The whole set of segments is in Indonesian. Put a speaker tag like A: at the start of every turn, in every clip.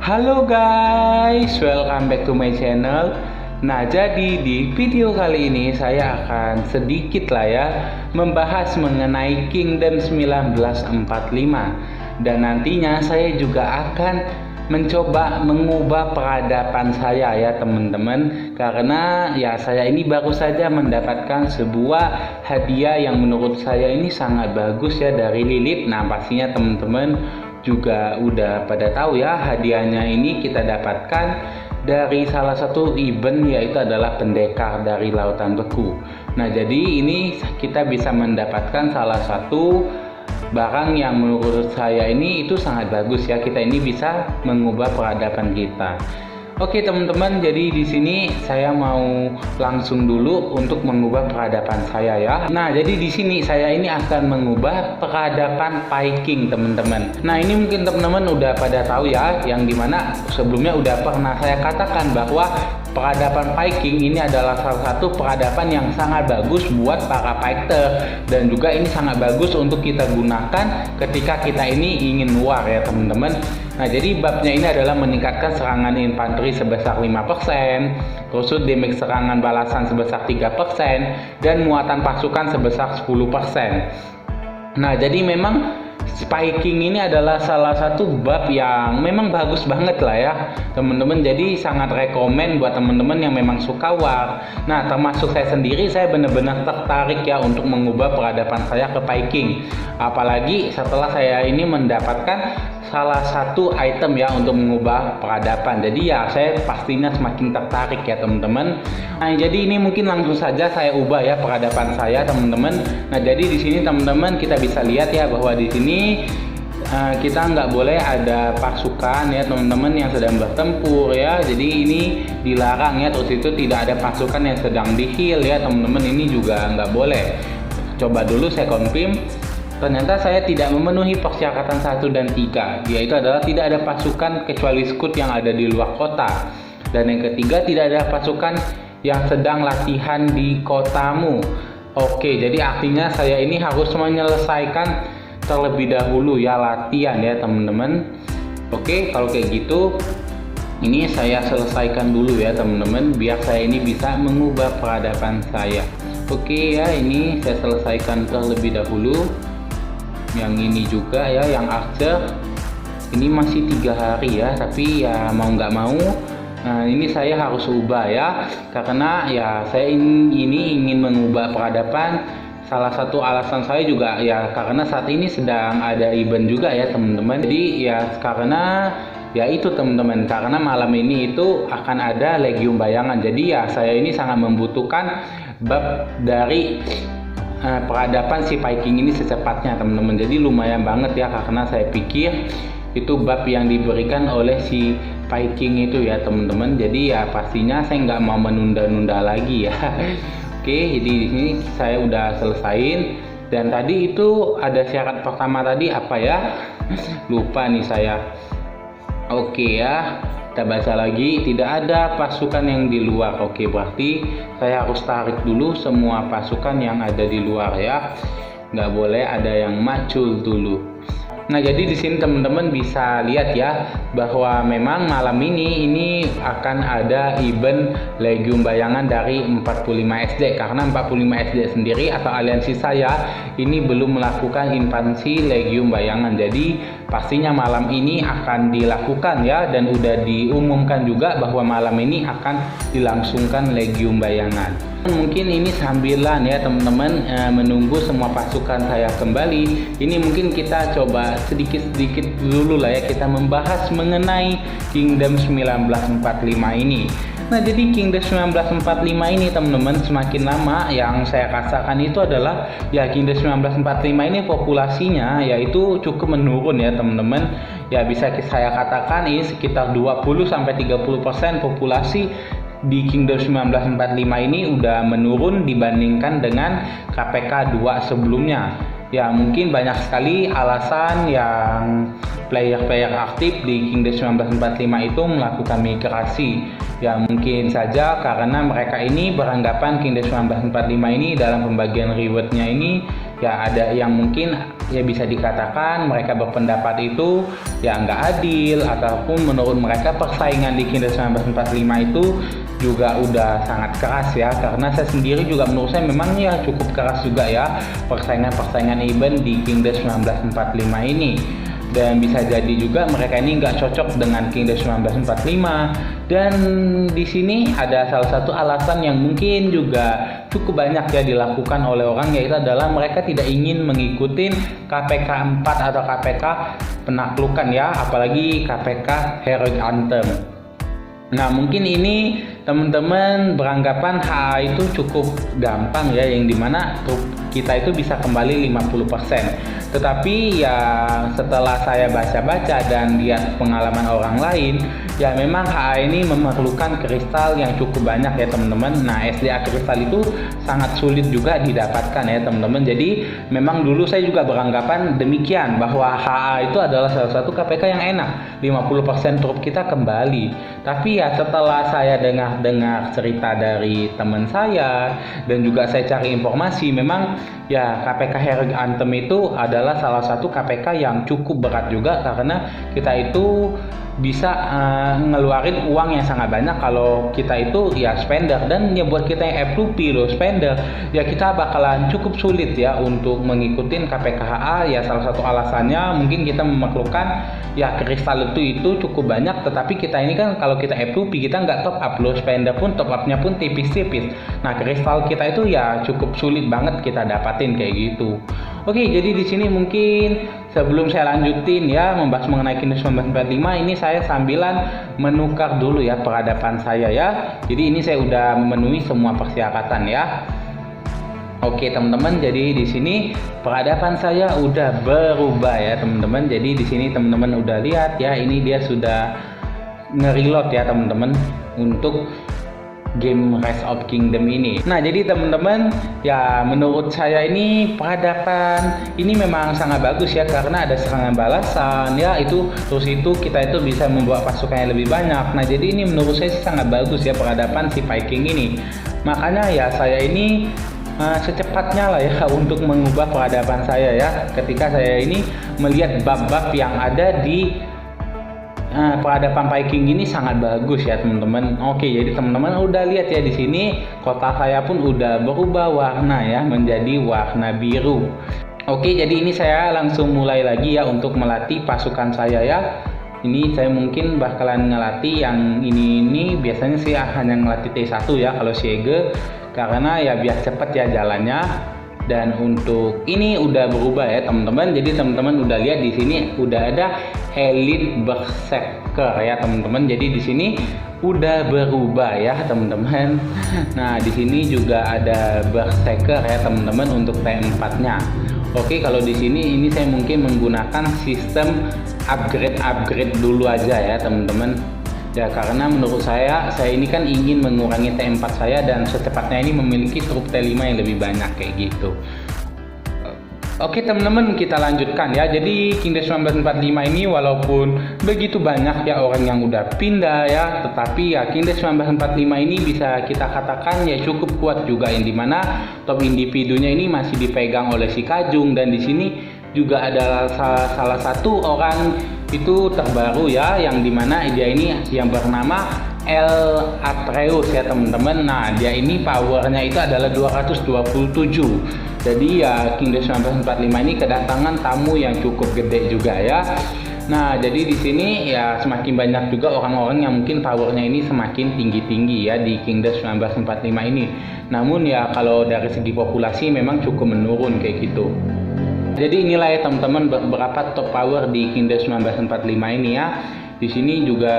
A: Halo guys, welcome back to my channel. Nah, jadi di video kali ini saya akan sedikit lah ya membahas mengenai Kingdom 1945. Dan nantinya saya juga akan mencoba mengubah peradaban saya ya teman-teman. Karena ya saya ini baru saja mendapatkan sebuah hadiah yang menurut saya ini sangat bagus ya dari Lilith. Nah, pastinya teman-teman juga udah pada tahu ya, hadiahnya ini kita dapatkan dari salah satu event, yaitu adalah pendekar dari Lautan Beku. Nah, jadi ini kita bisa mendapatkan salah satu barang yang menurut saya ini itu sangat bagus ya. Kita ini bisa mengubah peradaban kita. Oke teman-teman, jadi di sini saya mau langsung dulu untuk mengubah peradaban saya ya. Nah, jadi di sini saya ini akan mengubah peradaban Viking teman-teman. Nah, ini mungkin teman-teman udah pada tahu ya, yang dimana sebelumnya udah pernah saya katakan bahwa peradaban Viking ini adalah salah satu peradaban yang sangat bagus buat para fighter, dan juga ini sangat bagus untuk kita gunakan ketika kita ini ingin war ya teman-teman. Nah, jadi babnya ini adalah meningkatkan serangan infanteri sebesar 5%, terus damage serangan balasan sebesar 3%, dan muatan pasukan sebesar 10%. Nah, jadi memang Viking ini adalah salah satu bab yang memang bagus banget lah ya teman-teman. Jadi sangat rekomen buat teman-teman yang memang suka war. Nah, termasuk saya sendiri, saya benar-benar tertarik ya untuk mengubah peradaban saya ke Viking. Apalagi setelah saya ini mendapatkan salah satu item ya untuk mengubah peradaban. Jadi ya saya pastinya semakin tertarik ya teman-teman. Nah, jadi ini mungkin langsung saja saya ubah ya peradaban saya teman-teman. Nah, jadi di sini teman-teman kita bisa lihat ya bahwa di sini kita nggak boleh ada pasukan ya teman-teman yang sedang bertempur ya. Jadi ini dilarang ya. Terus itu tidak ada pasukan yang sedang di heal ya teman-teman. Ini juga nggak boleh. Coba dulu saya confirm. Ternyata saya tidak memenuhi persyaratan 1 dan 3, yaitu adalah tidak ada pasukan kecuali Scout yang ada di luar kota. Dan yang ketiga, tidak ada pasukan yang sedang latihan di kotamu. Oke, jadi artinya saya ini harus menyelesaikan terlebih dahulu ya latihan ya teman-teman. Oke, kalau kayak gitu ini saya selesaikan dulu ya teman-teman, biar saya ini bisa mengubah peradaban saya. Oke ya, ini saya selesaikan terlebih dahulu. Yang ini juga ya, yang Archer ini masih 3 hari ya, tapi ya mau nggak mau, nah ini saya harus ubah ya, karena ya saya ini ingin mengubah peradaban. Salah satu alasan saya juga ya karena saat ini sedang ada event juga ya teman-teman. Jadi ya karena ya itu teman-teman, karena malam ini itu akan ada Legium Bayangan. Jadi ya saya ini sangat membutuhkan bab dari peradaban si Viking ini secepatnya teman-teman. Jadi lumayan banget ya, karena saya pikir itu bab yang diberikan oleh si Viking itu ya teman-teman. Jadi ya pastinya saya nggak mau menunda-nunda lagi ya. Oke, jadi di sini saya udah selesaiin. Dan tadi itu ada syarat pertama tadi apa ya, lupa nih saya. Oke ya, kita baca lagi, tidak ada pasukan yang di luar. Oke, berarti saya harus tarik dulu semua pasukan yang ada di luar ya, nggak boleh ada yang macul dulu. Nah, jadi di sini teman-teman bisa lihat ya bahwa memang malam ini akan ada event Legium Bayangan dari 45 SD, karena 45 SD sendiri atau aliansi saya ini belum melakukan invasi Legium Bayangan. Jadi pastinya malam ini akan dilakukan ya, dan udah diumumkan juga bahwa malam ini akan dilangsungkan Legium Bayangan. Mungkin ini sambilan ya teman-teman menunggu semua pasukan saya kembali. Ini mungkin kita coba sedikit-sedikit dulu lah ya, kita membahas mengenai Kingdom 1945 ini. Nah, jadi Kingdom 1945 ini teman-teman, semakin lama yang saya rasakan itu adalah ya Kingdom 1945 ini populasinya yaitu cukup menurun ya teman-teman. Ya bisa saya katakan ini sekitar 20-30% populasi di Kingdom 1945 ini udah menurun dibandingkan dengan KPK 2 sebelumnya. Ya mungkin banyak sekali alasan yang player-player aktif di Kingdom 1945 itu melakukan migrasi. Ya mungkin saja karena mereka ini beranggapan Kingdom 1945 ini dalam pembagian rewardnya ini ya ada yang mungkin ya bisa dikatakan mereka berpendapat itu ya nggak adil, ataupun menurut mereka persaingan di Kingdom 1945 itu juga udah sangat keras ya. Karena saya sendiri juga menurut saya memang ya cukup keras juga ya persaingan event di Kingdom 1945 ini. Dan bisa jadi juga mereka ini nggak cocok dengan Kingdom 1945. Dan di sini ada salah satu alasan yang mungkin juga cukup banyak ya dilakukan oleh orang, yaitu adalah mereka tidak ingin mengikuti KPK 4 atau KPK penaklukan ya, apalagi KPK Heroic Anthem. Nah, mungkin ini teman-teman beranggapan HA itu cukup gampang ya, yang dimana kita itu bisa kembali 50%. Tetapi ya setelah saya baca-baca dan lihat pengalaman orang lain, ya memang HA ini memerlukan kristal yang cukup banyak ya teman-teman. Nah, SDA kristal itu sangat sulit juga didapatkan ya teman-teman. Jadi memang dulu saya juga beranggapan demikian, bahwa HA itu adalah salah satu KPK yang enak, 50% trup kita kembali. Tapi ya setelah saya dengar cerita dari teman saya dan juga saya cari informasi, memang ya KPK Heroic Anthem itu adalah salah satu KPK yang cukup berat juga, karena kita itu bisa ngeluarin uang yang sangat banyak kalau kita itu ya spender. Dan ya buat kita yang F2P loh spender, ya kita bakalan cukup sulit ya untuk mengikuti KPKHA. Ya salah satu alasannya mungkin kita memerlukan ya kristal itu cukup banyak, tetapi kita ini kan kalau kita F2P kita nggak top up loh, spender pun top upnya pun tipis-tipis. Nah, kristal kita itu ya cukup sulit banget kita dapatin kayak gitu. Oke, jadi di sini mungkin sebelum saya lanjutin ya membahas mengenai Kingdom 1945, ini saya sambilan menukar dulu ya peradaban saya ya. Jadi ini saya udah memenuhi semua persyaratan ya. Oke teman-teman, jadi di sini peradaban saya udah berubah ya teman-teman. Jadi di sini teman-teman udah lihat ya, ini dia sudah nge-reload ya teman-teman untuk game Rise of Kingdom ini. Nah, jadi teman-teman ya menurut saya ini peradaban ini memang sangat bagus ya, karena ada serangan balasan ya, itu terus itu kita itu bisa membawa pasukannya lebih banyak. Nah, jadi ini menurut saya sangat bagus ya peradaban si Viking ini. Makanya ya saya ini secepatnya lah ya untuk mengubah peradaban saya ya, ketika saya ini melihat bab-bab yang ada di peradaban Viking ini sangat bagus ya teman-teman. Oke, jadi teman-teman udah lihat ya di sini kota saya pun udah berubah warna ya menjadi warna biru. Oke, jadi ini saya langsung mulai lagi ya untuk melatih pasukan saya ya. Ini saya mungkin bakalan ngelatih yang ini biasanya sih hanya ngelatih T1 ya kalau Siege, karena ya biar cepet ya jalannya. Dan untuk ini udah berubah ya teman-teman. Jadi teman-teman udah lihat di sini udah ada Elite Berserker ya teman-teman. Jadi di sini udah berubah ya teman-teman. Nah, di sini juga ada Berserker ya teman-teman untuk T4-nya. Oke, kalau di sini ini saya mungkin menggunakan sistem upgrade dulu aja ya teman-teman. Ya, karena menurut saya ini kan ingin mengurangi T4 saya dan secepatnya ini memiliki trup T5 yang lebih banyak kayak gitu. Oke teman-teman, kita lanjutkan ya. Jadi Kingdom 1945 ini walaupun begitu banyak ya orang yang udah pindah ya, tetapi ya Kingdom 1945 ini bisa kita katakan ya cukup kuat juga, yang dimana top individunya ini masih dipegang oleh si Kajung. Dan di sini juga ada salah satu orang itu terbaru ya, yang dimana dia ini yang bernama El Atreus ya teman-teman. Nah, dia ini powernya itu adalah 227. Jadi ya Kingdom 1945 ini kedatangan tamu yang cukup gede juga ya. Nah, jadi di sini ya semakin banyak juga orang-orang yang mungkin powernya ini semakin tinggi-tinggi ya di Kingdom 1945 ini. Namun ya kalau dari segi populasi memang cukup menurun kayak gitu. Jadi inilah ya teman-teman beberapa top power di Kingdom 1945 ini ya. Di sini juga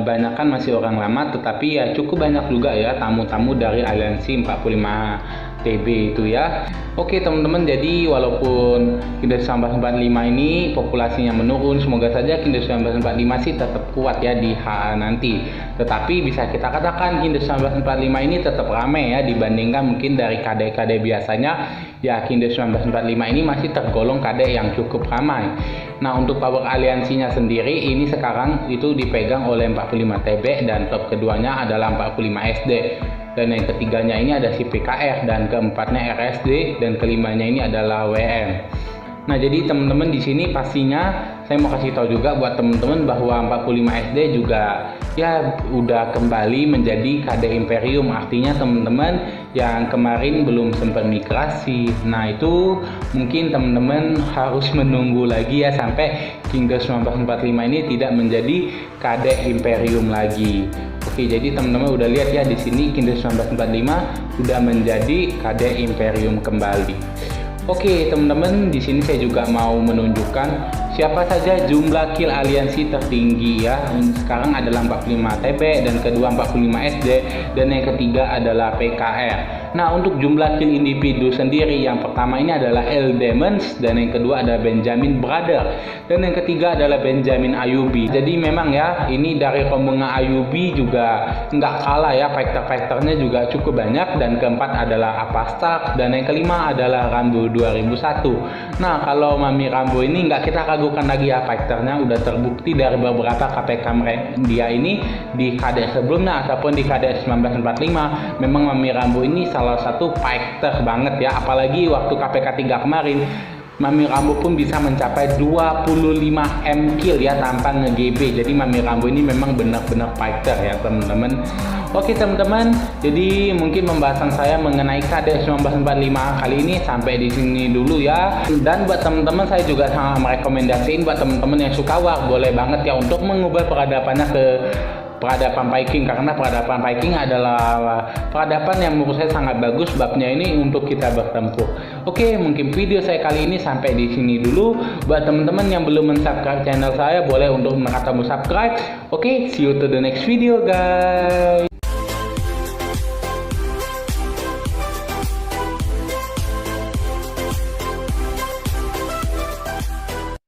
A: banyak kan masih orang lama, tetapi ya cukup banyak juga ya tamu-tamu dari aliansi 45 TB itu ya. Oke teman-teman, jadi walaupun Kingdom 1945 ini populasinya menurun, semoga saja Kingdom 1945 sih tetap kuat ya di HA nanti. Tetapi bisa kita katakan Kingdom 1945 ini tetap ramai ya dibandingkan mungkin dari KD-KD biasanya. Ya Kingdom 1945 ini masih tergolong KD yang cukup ramai. Nah, untuk power aliansinya sendiri ini sekarang itu dipegang oleh 45 TB dan top keduanya adalah 45 SD. Dan yang ketiganya ini ada si PKR, dan keempatnya RSD, dan kelimanya ini adalah WM. Nah, jadi teman-teman di sini pastinya saya mau kasih tahu juga buat teman-teman bahwa 45 SD juga ya udah kembali menjadi KD Imperium. Artinya teman-teman yang kemarin belum sempat migrasi. Nah, itu mungkin teman-teman harus menunggu lagi ya sampai Kingdom 1945 ini tidak menjadi KD Imperium lagi. Oke, jadi teman-teman udah lihat ya di sini Kingdom 1945 udah menjadi KD Imperium kembali. Oke, teman-teman, di sini saya juga mau menunjukkan siapa saja jumlah kill aliansi tertinggi ya. Sekarang adalah 45 TB dan kedua 45 SD dan yang ketiga adalah PKR. Nah, untuk jumlah kill individu sendiri yang pertama ini adalah El Demons dan yang kedua adalah Benjamin Brother dan yang ketiga adalah Benjamin Ayubi. Jadi memang ya ini dari rombongan Ayubi juga nggak kalah ya, fighter-fighternya juga cukup banyak dan keempat adalah Apastak dan yang kelima adalah Rambo 2001. Nah, kalau Mami Rambo ini nggak kita ragukan lagi ya, fighternya udah terbukti dari beberapa KPK dia ini di KDS sebelumnya ataupun di KDS 1945. Memang Mami Rambo ini salah satu fighter banget ya, apalagi waktu KPK 3 kemarin Mami Rambo pun bisa mencapai 25 M kill ya tanpa nge-GB. Jadi Mami Rambo ini memang benar-benar fighter ya teman-teman. Oke teman-teman, jadi mungkin pembahasan saya mengenai KD 1945 kali ini sampai di sini dulu ya. Dan buat teman-teman saya juga sangat merekomendasiin buat teman-teman yang suka war, boleh banget ya untuk mengubah peradabannya ke peradaban Viking, karena peradaban Viking adalah peradaban yang menurut saya sangat bagus babnya ini untuk kita bertempur. Oke, mungkin video saya kali ini sampai di sini dulu. Buat teman-teman yang belum subscribe channel saya, boleh untuk menekan tombol subscribe. Oke, see you to the next video guys.